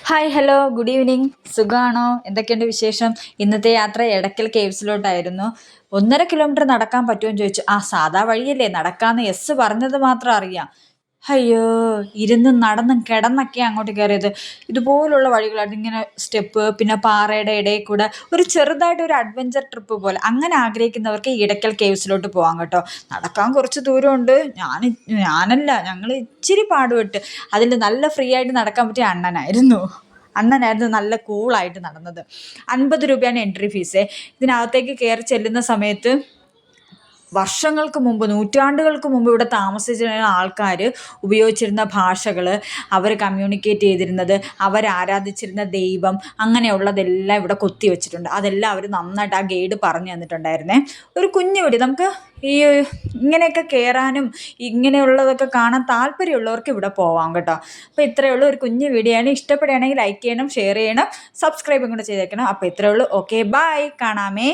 Hi hello good evening. സുഖമാണോ? എന്തൊക്കെയുണ്ട് വിശേഷം? ഇന്നത്തെ യാത്ര എടക്കൽ കേവ്സിലോട്ടായിരുന്നു. 1.5 കിലോമീറ്റർ നടക്കാൻ പറ്റുമെന്ന് ചോദിച്ചു. സാധാ വഴിയല്ലേ, നടക്കാന്ന് യെസ് പറഞ്ഞത് മാത്രം അറിയാം. അയ്യോ, ഇരുന്നും നടന്നും കിടന്നൊക്കെ അങ്ങോട്ട് കയറിയത്. ഇതുപോലുള്ള വഴികളാണ്, ഇങ്ങനെ സ്റ്റെപ്പ്, പിന്നെ പാറയുടെ ഇടയിൽ കൂടെ ഒരു ചെറുതായിട്ട് ഒരു അഡ്വഞ്ചർ ട്രിപ്പ് പോലെ. അങ്ങനെ ആഗ്രഹിക്കുന്നവർക്ക് ഈ ഇടയ്ക്കൽ കേവ്സിലോട്ട് പോകാം കേട്ടോ. നടക്കാൻ കുറച്ച് ദൂരമുണ്ട്. ഞങ്ങൾ ഇച്ചിരി പാടുപെട്ട്. അതിൽ നല്ല ഫ്രീ ആയിട്ട് നടക്കാൻ പറ്റിയ അണ്ണനായിരുന്നു നല്ല കൂളായിട്ട് നടന്നത്. 50 രൂപയാണ് എൻട്രി ഫീസ്. ഇതിനകത്തേക്ക് കയറി ചെല്ലുന്ന സമയത്ത് വർഷങ്ങൾക്ക് മുമ്പ്, നൂറ്റാണ്ടുകൾക്ക് മുമ്പ് ഇവിടെ താമസിച്ചിരുന്ന ആൾക്കാർ ഉപയോഗിച്ചിരുന്ന ഭാഷകൾ, അവർ കമ്മ്യൂണിക്കേറ്റ് ചെയ്തിരുന്നത്, അവരാരാധിച്ചിരുന്ന ദൈവം, അങ്ങനെയുള്ളതെല്ലാം ഇവിടെ കൊത്തി വെച്ചിട്ടുണ്ട്. അതെല്ലാം അവർ നന്നായിട്ട് ആ ഗൈഡ് പറഞ്ഞു തന്നിട്ടുണ്ടായിരുന്നേ. ഒരു കുഞ്ഞു വീട്. നമുക്ക് ഈ ഇങ്ങനെയൊക്കെ കയറാനും ഇങ്ങനെയുള്ളതൊക്കെ കാണാൻ താല്പര്യമുള്ളവർക്ക് ഇവിടെ പോവാം കേട്ടോ. അപ്പോൾ ഇത്രയേ ഉള്ളൂ, ഒരു കുഞ്ഞു വീഡിയോ ആണ്. ഇഷ്ടപ്പെടുകയാണെങ്കിൽ ലൈക്ക് ചെയ്യണം, ഷെയർ ചെയ്യണം, സബ്സ്ക്രൈബും കൂടെ ചെയ്തേക്കണം. അപ്പോൾ ഇത്രയേ ഉള്ളൂ. Okay, bye, കാണാമേ.